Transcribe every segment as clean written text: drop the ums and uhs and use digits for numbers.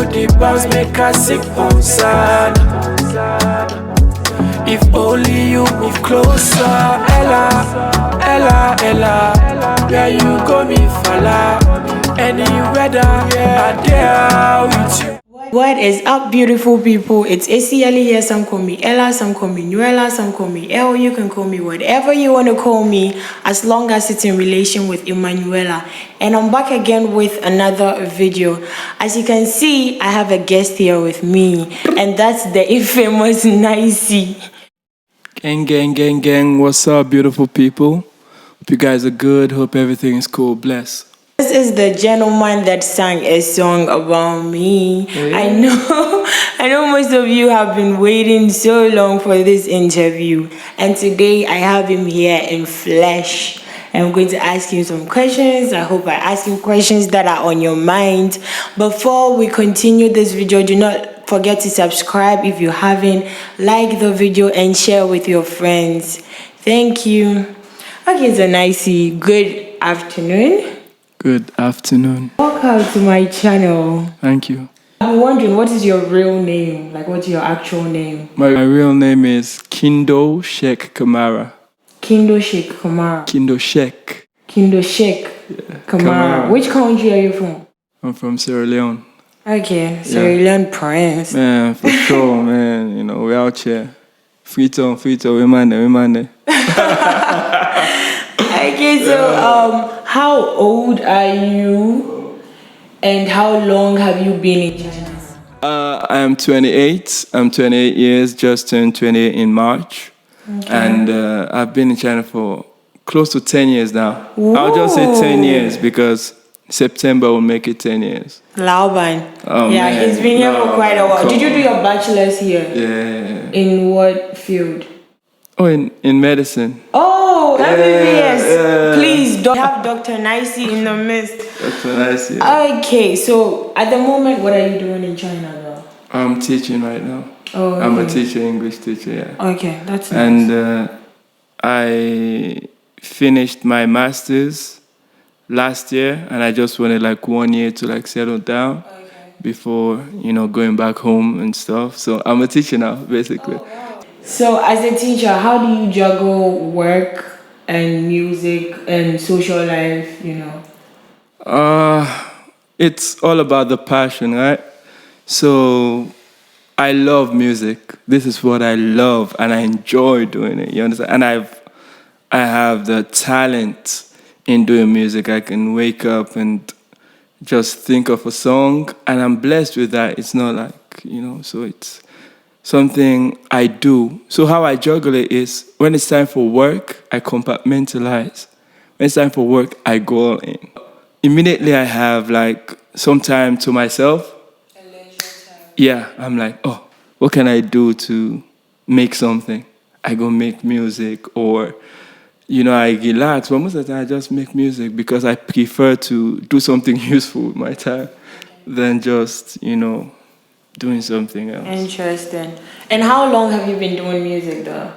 put the bounce, make her sick on sad. If only you move closer, Ella, Ella, Ella. Where you go, me fella? Any weather, I dare with you. What is up, beautiful people? It's ACLE here. Some call me Ella, some call me Nuella, some call me El. You can call me whatever you want to call me, as long as it's in relation with Emanuela. And I'm back again with another video. As you can see, I have a guest here with me, and that's the infamous Niicey. Gang, gang, gang, gang. What's up, beautiful people? Hope you guys are good. Hope everything is cool. Bless. This is the gentleman that sang a song about me. Hey. I know most of you have been waiting so long for this interview. And today I have him here in flesh. I'm going to ask him some questions. I hope I ask him questions that are on your mind. Before we continue this video, do not forget to subscribe if you haven't. Like the video and share with your friends. Thank you. Okay, so Niicey, good afternoon. Good afternoon. Welcome to my channel. Thank you. I'm wondering, what is your real name? Like, what's your actual name? My real name is Kindo Sheikh Kamara. Kindo Sheikh Kamara. Kindo Sheikh. Kindo Sheikh Kamara. Which country are you from? I'm from Sierra Leone. Okay, Sierra Leone Prince. Man, for sure, man. You know, we're out here. Free tone, we man there. Okay, so how old are you and how long have you been in China? I am 28. I'm 28 years, just turned 28 in March. Okay. And I've been in China for close to 10 years now. Whoa. I'll just say 10 years because September will make it 10 years. Lauban. Oh, yeah, man. He's been here for quite a while. Did you do your bachelor's here? Yeah. In what field? Oh, in medicine. Oh, MBBS. Yeah. Please don't have Dr. Niicey in the midst. Dr. Niicey. Okay, so at the moment, what are you doing in China though? I'm teaching right now. Oh, okay. I'm a teacher, English teacher, yeah. Okay, that's nice. And I finished my master's last year, and I just wanted like 1 year to like settle down before, you know, going back home and stuff. So I'm a teacher now, basically. Oh, wow. So as a teacher, how do you juggle work and music and social life, you know? It's all about the passion, right? So I love music. This is what I love, and I enjoy doing it. You understand? And I have the talent in doing music. I can wake up and just think of a song, and I'm blessed with that. It's not like, you know, so it's something I do. So how I juggle it is, when it's time for work, I compartmentalize. When it's time for work, I go all in. Immediately I have like some time to myself. Yeah, I'm like, oh, what can I do to make something? I go make music, or, you know, I relax. But most of the time I just make music because I prefer to do something useful with my time than just, you know, doing something else. Interesting. And how long have you been doing music though?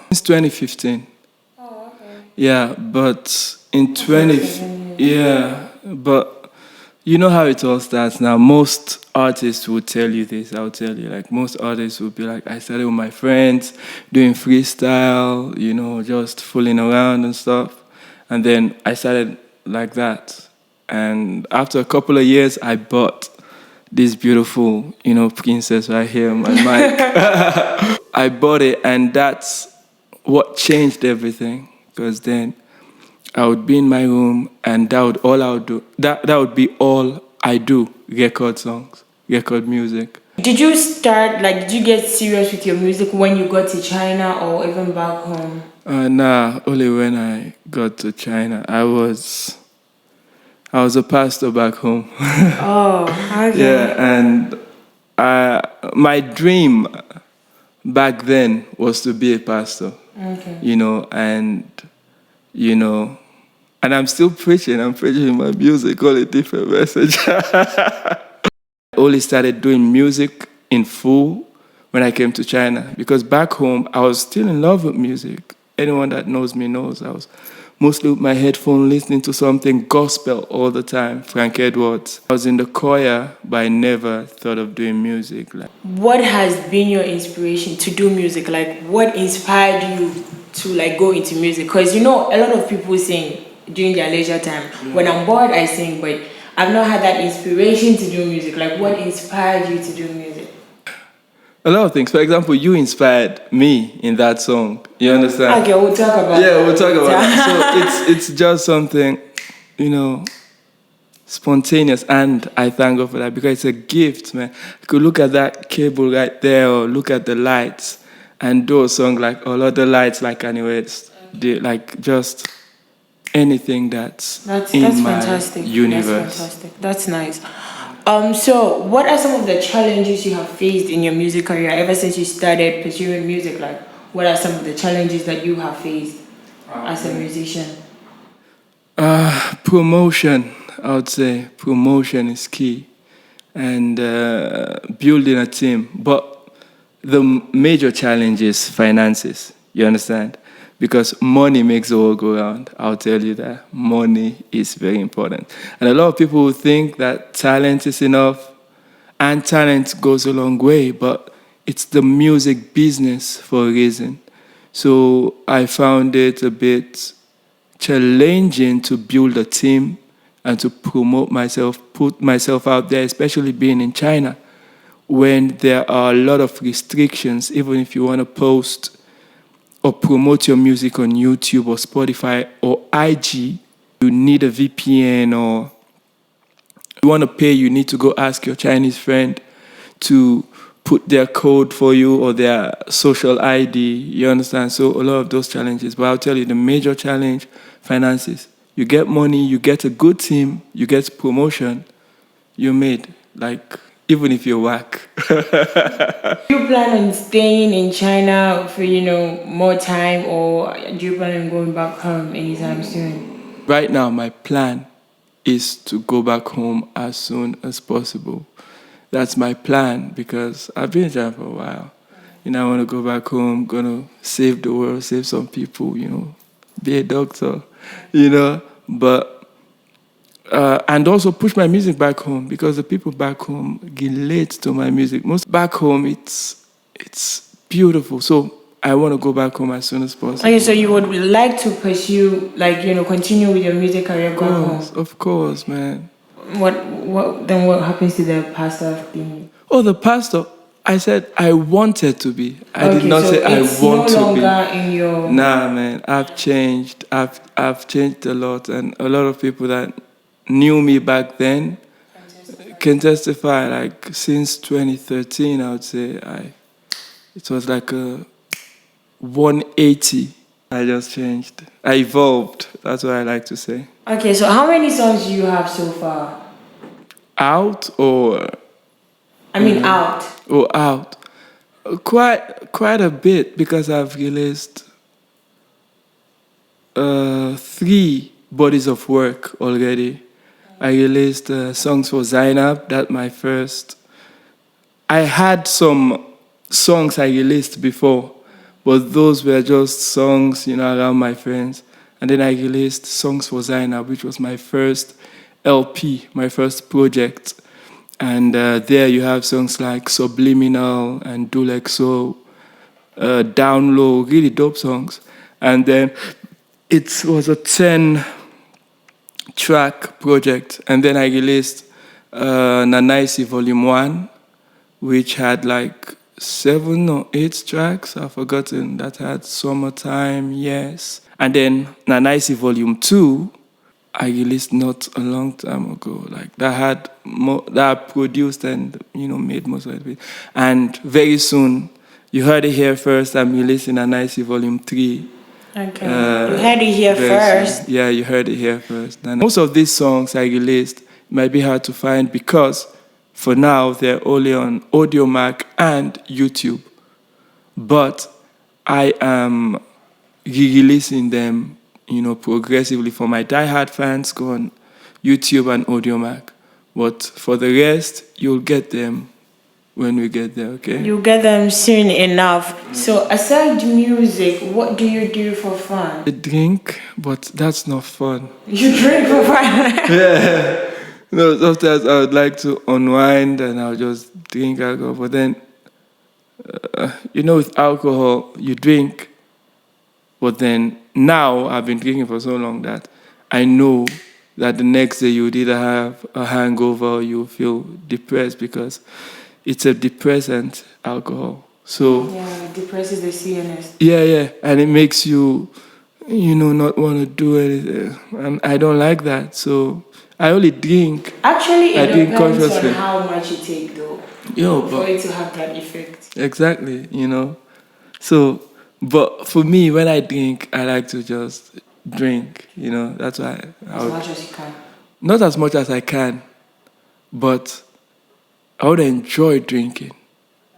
Since 2015. Oh, okay. Yeah, but in 20... Yeah, but you know how it all starts now. Most artists will tell you this. I'll tell you, like, most artists will be like, I started with my friends doing freestyle, you know, just fooling around and stuff. And then I started like that. And after a couple of years, I bought this beautiful, you know, princess right here on my mic. I bought it, and that's what changed everything. Because then I would be in my room, and that would be all I do. Record songs, record music. Did you get serious with your music when you got to China or even back home? Nah, only when I got to China. I was a pastor back home. Oh, okay. Yeah, and my dream back then was to be a pastor. Okay. You know, and I'm still preaching. I'm preaching my music, all a different message. I only started doing music in full when I came to China, because back home I was still in love with music. Anyone that knows me knows I was mostly with my headphone, listening to something gospel all the time, Frank Edwards. I was in the choir, but I never thought of doing music. Like, What has been your inspiration to do music? Like, what inspired you to like go into music? Because you know, a lot of people sing during their leisure time. When I'm bored, I sing, but I've not had that inspiration to do music. Like, what inspired you to do music? a lot of things. For example, you inspired me in that song. You understand? Okay, we'll talk about Yeah, that we'll talk about later. that. So it's just something, you know, spontaneous, and I thank God for that because it's a gift, man. You could look at that cable right there, or look at the lights, and do a song like all other lights, like anyways, like just anything That's in my fantastic. universe. That's fantastic. That's nice. So what are some of the challenges you have faced in your music career ever since you started pursuing music? Like, what are some of the challenges that you have faced as a musician? Promotion, I would say promotion is key, and building a team. But the major challenge is finances. You understand? Because money makes the world go round. I'll tell you that money is very important, and a lot of people will think that talent is enough, and talent goes a long way. But it's the music business for a reason. So I found it a bit challenging to build a team and to promote myself, put myself out there, especially being in China, when there are a lot of restrictions, even if you want to post or promote your music on YouTube or Spotify or IG, you need a VPN, or you want to pay, you need to go ask your Chinese friend to put their code for you or their social ID. You understand? So a lot of those challenges. But I'll tell you, the major challenge, finances. You get money, you get a good team, you get promotion, you're made. Like, even if you're whack. Do you plan on staying in China for, more time, or do you plan on going back home anytime soon? Right now, my plan is to go back home as soon as possible. That's my plan because I've been in China for a while. I want to go back home, gonna save the world, save some people, be a doctor, but and also push my music back home because the people back home relate to my music. Most back home, it's beautiful. So I want to go back home as soon as possible. Okay, so you would like to pursue, continue with your music career back home? Of course, man. What happens to the pastor thing? Oh, the pastor. I said I wanted to be. I did not say I want it's no to be. longer in your... Nah, man. I've changed. I've changed a lot, and a lot of people that knew me back then can testify. Like since 2013, I would say it was like a 180. I just changed. I evolved. That's what I like to say. Okay, so how many songs do you have so far? Out or? Out. Oh, out. Quite a bit because I've released 3 bodies of work already. I released songs for Zainab. That's my first. I had some songs I released before, but those were just songs, around my friends. And then I released songs for Zainab, which was my first LP, my first project. And there you have songs like Subliminal and Dulexo, Down Low, really dope songs. And then it was a 10-track project. And then I released Niicey Volume 1, which had like 7 or 8 tracks, I've forgotten, that had Summertime, Yes. And then Niicey Volume 2, I released not a long time ago. Like that had that I produced and made most of it. And very soon, you heard it here first. I'm releasing Niicey Volume 3. Okay, you heard it here first. Soon. Yeah, you heard it here first. And most of these songs I released might be hard to find because for now they're only on AudioMac and YouTube. But I am re-releasing them progressively. For my diehard fans, go on YouTube and AudioMac. But for the rest, you'll get them when we get there, okay? You'll get them soon enough. So aside music, what do you do for fun? I drink, but that's not fun. You drink for fun? Yeah. No, sometimes I would like to unwind and I'll just drink alcohol. But then, with alcohol, you drink. But then now I've been drinking for so long that I know that the next day you would either have a hangover or you feel depressed because it's a depressant, alcohol. So Yeah, it depresses the CNS. yeah, and it makes you, not want to do anything, and I don't like that. So I only drink. Actually, I it drink depends consciously. on how much you take, though, for But it to have that effect. exactly, So, but for me, when I drink, I like to just drink. That's why As much as you can. not as much as I can, but I would enjoy drinking.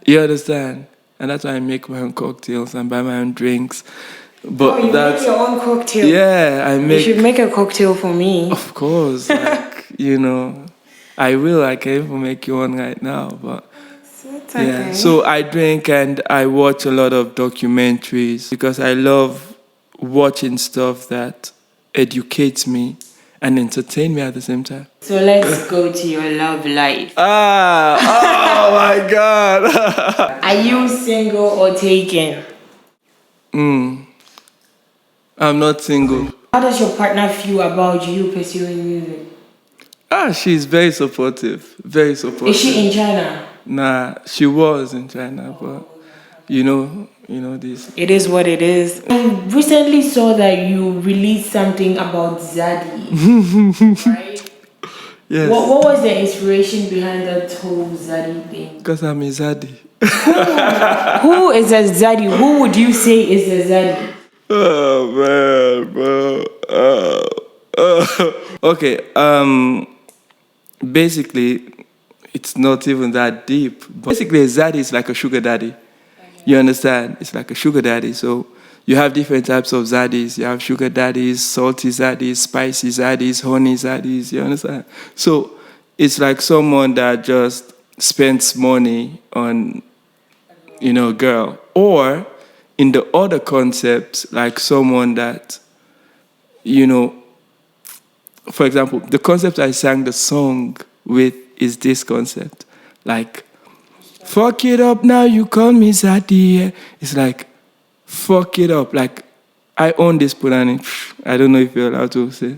You understand? And that's why I make my own cocktails and buy my own drinks. But You make your own cocktail? Yeah, I make. You should make a cocktail for me. Of course, I will. I can even make you one right now, but. It's okay. Yeah, so I drink and I watch a lot of documentaries because I love watching stuff that educates me and entertain me at the same time. So let's go to your love life. Oh my God. Are you single or taken? I'm not single. How does your partner feel about you pursuing music? She's very supportive. Very supportive. Is she in China? Nah, she was in China, but this. It is what it is. I recently saw that you released something about Zaddy. Right? Yes. What was the inspiration behind that whole Zaddy thing? Because I'm a Zaddy. Who is a Zaddy? Who would you say is a Zaddy? Oh man, bro. Okay. Basically, it's not even that deep. But basically, a zaddy is like a sugar daddy. You understand? It's like a sugar daddy. So you have different types of zaddies. You have sugar daddies, salty zaddies, spicy zaddies, honey zaddies. You understand? So it's like someone that just spends money on, girl. Or in the other concepts, like someone that, for example, the concept I sang the song with is this concept. Like, fuck it up now, you call me Zaddy. It's like, fuck it up. Like, I own this Pulani. I don't know if you're allowed to say.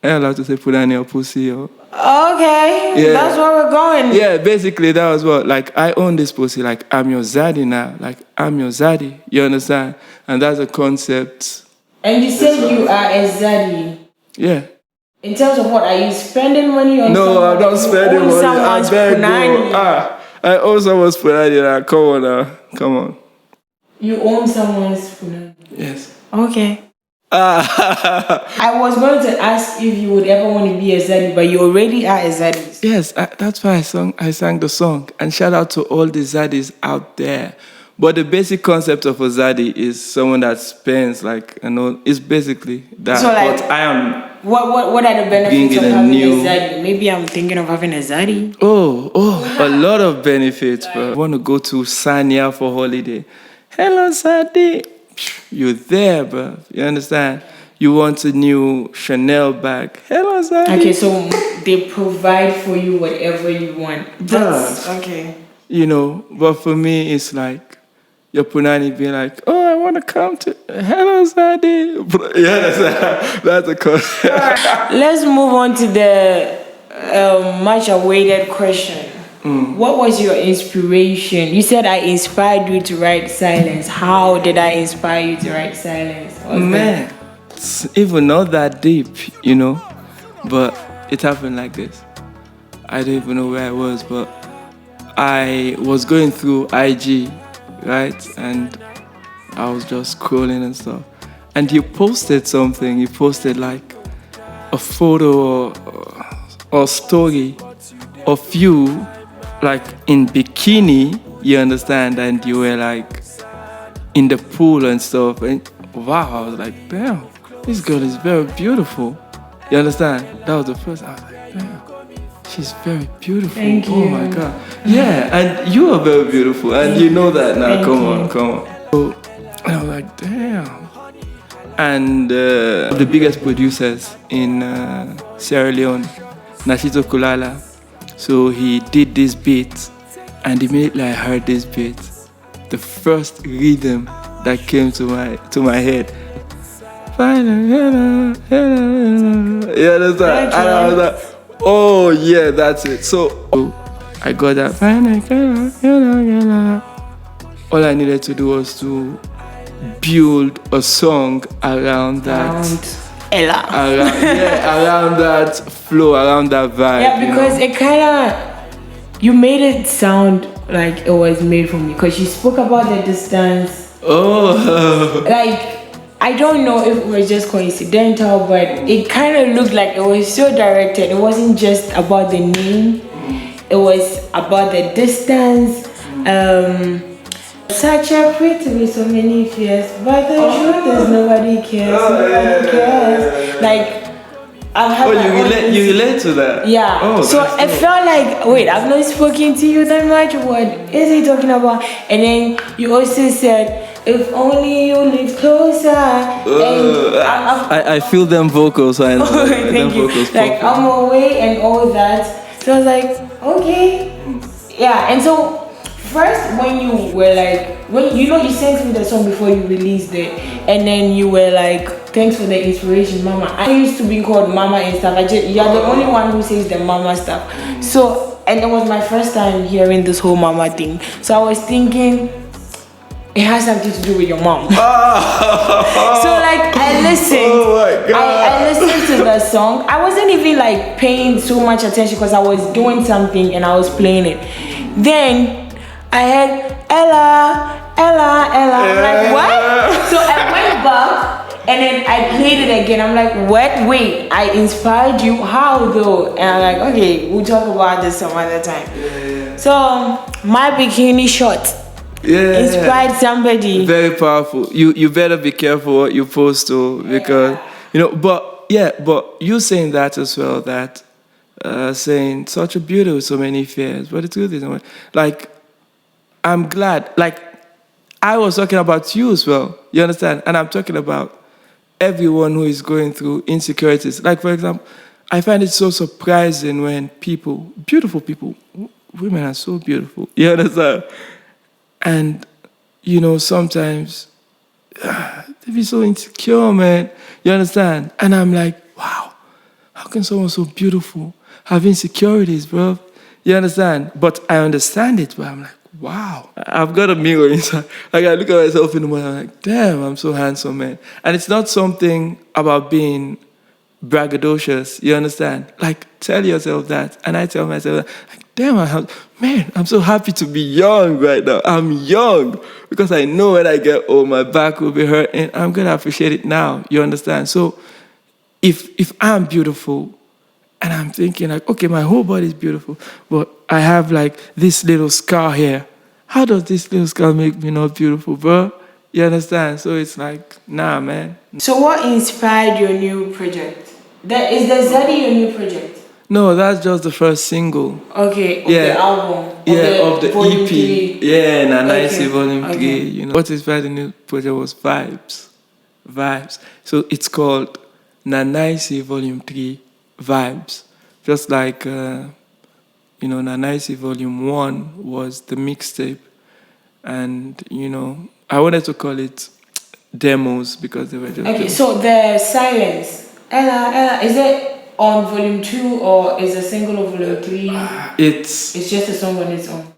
Are you allowed to say Pulani or pussy or? Okay, Yeah. That's where we're going. Yeah, basically that was what. Like, I own this pussy. Like, I'm your Zaddy now. Like, I'm your Zaddy. You understand? And that's a concept. And you said you are a Zaddy. Yeah. In terms of what, are you spending money on? No, I'm not spending money. I beg you. I owe someone's punani now. Come on now. Come on. You own someone's punani? Yes. Okay. I was going to ask if you would ever want to be a Zaddy, but you already are a Zaddy. Yes, that's why I sang the song. And shout out to all the Zaddies out there. But the basic concept of a Zaddy is someone that spends it's basically that. So but I am. What are the benefits of having a Zaddy? Maybe I'm thinking of having a Zaddy. Oh, a lot of benefits, bro. I want to go to Sanya for holiday. Hello, Zaddy. You're there, bro. You understand? You want a new Chanel bag. Hello, Zaddy. Okay, so they provide for you whatever you want. That's okay. But for me, it's like, your punani being like, oh, I want to come to, hello, Zaddy. Yeah, that's a concept. Let's move on to the much awaited question. What was your inspiration? You said I inspired you to write Silence. How did I inspire you to write Silence? Man, it's even not that deep, but it happened like this. I don't even know where I was, but I was going through IG, right? And I was just scrolling and stuff. And you posted something. You posted like a photo or story of you like in bikini, you understand? And you were like in the pool and stuff. And wow, I was like, damn, this girl is very beautiful. You understand? That was the first. I was like, damn, she's very beautiful. Thank Oh you. my God. Yeah, and you are very beautiful, and you know that now. Come on. So I was like, damn. And the biggest producers in Sierra Leone, Nashito Kulala. So he did this beat, and immediately I heard this beat, the first rhythm that came to my head. You understand? And I was like, oh yeah, that's it. So I got that. All I needed to do was to build a song around that. Ella. Around that flow, around that vibe. Yeah, because it kind of, you made it sound like it was made for me. Because you spoke about the distance. Oh. Like, I don't know if it was just coincidental, but it kind of looked like it was so directed. It wasn't just about the name. It was about the distance. Such a pretty with so many fears, but the truth is nobody cares. Nobody cares. Like, I've had you relate to that? Yeah. Oh, so it felt like, wait, I've not spoken to you that much. What is he talking about? And then you also said, if only you live closer. I feel them vocals. I know. Thank you. Vocals like, I'm away and all that. So I was like, okay. Yeah. And so first, when you were like, when you sent me the song before you released it, and then you were like, thanks for the inspiration, Mama. I used to be called Mama and stuff. You're the only one who says the Mama stuff. So, and it was my first time hearing this whole Mama thing. So I was thinking, it has something to do with your mom. So like I listened. Oh my God. I listened to the song. I wasn't even like paying so much attention because I was doing something and I was playing it. Then I heard Ella. I'm like, what? So I went back and then I played it again. I'm like, what? Wait, I inspired you? How though? And I'm like, okay, we'll talk about this some other time. So my bikini shot inspired somebody. Very powerful. You better be careful what you post to, because but you saying that as well, that saying such a beauty with so many fears, but it's good. Like, I'm glad. Like, I was talking about you as well. You understand? And I'm talking about everyone who is going through insecurities. Like, for example, I find it so surprising when beautiful people, women are so beautiful. You understand? And, sometimes they be so insecure, man. You understand? And I'm like, wow, how can someone so beautiful have insecurities, bro? You understand? But I understand it, but I'm like, wow. I've got a mirror inside. Like, I look at myself in the mirror, I'm like, damn, I'm so handsome, man. And it's not something about being braggadocious, you understand? Like, tell yourself that. And I tell myself that, like, damn, I'm so happy to be young right now. I'm young because I know when I get old, my back will be hurting. I'm going to appreciate it now, you understand? So if I'm beautiful and I'm thinking like, okay, my whole body is beautiful, but I have like this little scar here. How does this little scar make me not beautiful, bro? You understand? So it's like, nah, man. So what inspired your new project? Is the Zeddy your new project? No, that's just the first single. Okay, of the album. Of the EP. 3. Yeah, Niicey Volume 3. What inspired the new project was vibes. So it's called Niicey Volume 3 Vibes. Just like, Niicey Volume 1 was the mixtape. And, I wanted to call it demos because they were just... Okay, so the silence. Ella, is it on volume 2 or is a single of volume 3? It's just a song on its own.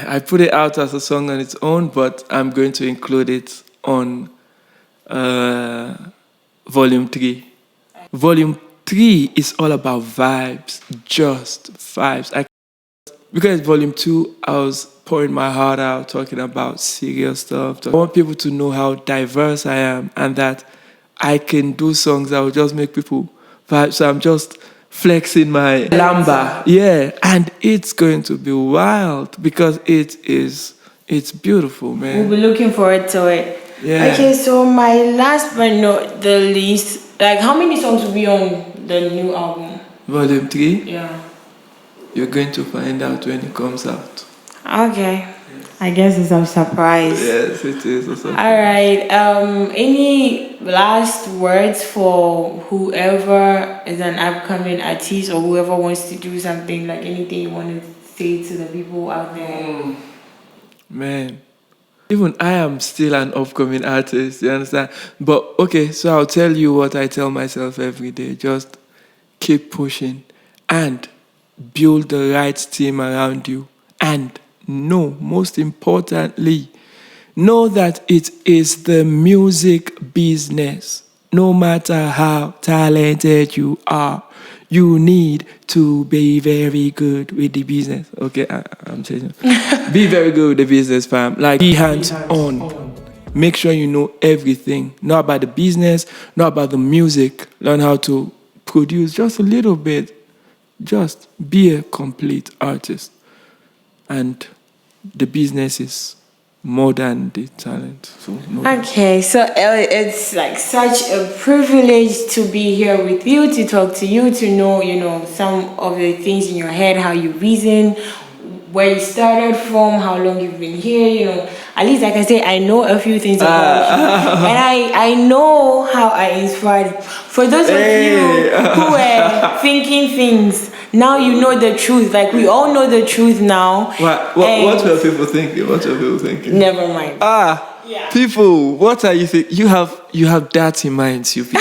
I put it out as a song on its own, but I'm going to include it on volume 3. Volume 3 is all about vibes, just vibes. Because volume 2, I was pouring my heart out, talking about serious stuff. I want people to know how diverse I am and that I can do songs that will just make people vibe. So I'm just flexing my lamba. Yeah, and it's going to be wild because it's beautiful, man. We'll be looking forward to it. Yeah. Okay, so my last but not the least, like how many songs will be on the new album? Volume 3? Yeah. you're going to find out when it comes out. Okay. I guess it's a surprise. Yes, it is a surprise. All right. Any last words for whoever is an upcoming artist or whoever wants to do something, like anything you want to say to the people out there? Man, even I am still an upcoming artist, you understand? But okay, so I'll tell you what I tell myself every day. Just keep pushing and build the right team around you. And most importantly, know that it is the music business. No matter how talented you are, you need to be very good with the business. Okay, I'm changing. Be very good with the business, fam. Like, be hands-on. Make sure you know everything. Not about the business, not about the music. Learn how to produce just a little bit. Just be a complete artist. And the business is more than the talent. So Okay, so it's like such a privilege to be here with you, to talk to you, to know, some of the things in your head, how you reason, where you started from, how long you've been here, At least, like I say, I know a few things about you. And I know how I inspired you. For those of you who were thinking things, now you know the truth. Like, we all know the truth now. What were people thinking? Never mind. Yeah. People, what are you thinking? You have dirty minds, you people.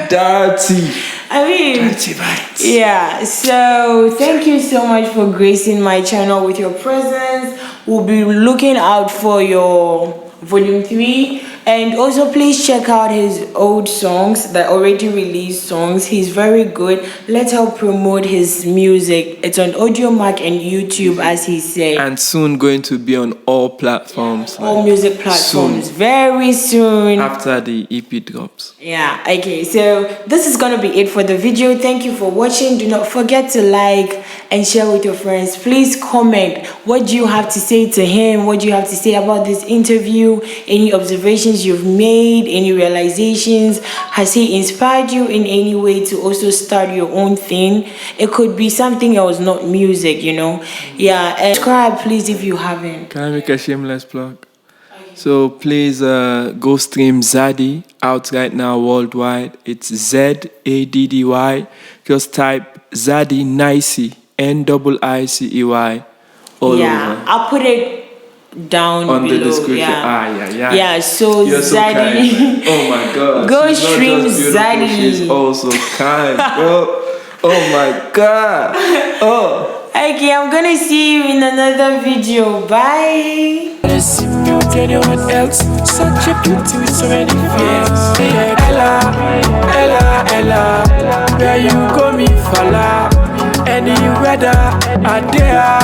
Dirty. I mean, dirty minds. Yeah. So thank you so much for gracing my channel with your presence. We'll be looking out for your volume 3, and also please check out his old songs, the already released songs. He's very good. Let's help promote his music. It's on Audiomack and YouTube, as he said, and soon going to be on all platforms, all music platforms, soon. Very soon After the EP drops. Yeah. Okay, so this is gonna be it for the video. Thank you for watching. Do not forget to like and share with your friends. Please comment, what do you have to say to him? What do you have to say about this interview? Any observations you've made? Any realizations? Has he inspired you in any way to also start your own thing? It could be something else, not music, Yeah, and subscribe please if you haven't. Can I make a shameless plug? So please go stream Zaddy, out right now worldwide. It's ZADDY. Just type Zaddy Niicey, NIICEY, all over. I'll put it down on below, the description. Yeah, so you're Zaddy. So kind, oh my God. Go stream Zaddy. She's also kind, bro. Oh my God. Oh. Okay, I'm gonna see you in another video. Bye. Anyone else, such a beauty with so many fears. Ella, where you go me falla? Any weather, I dare.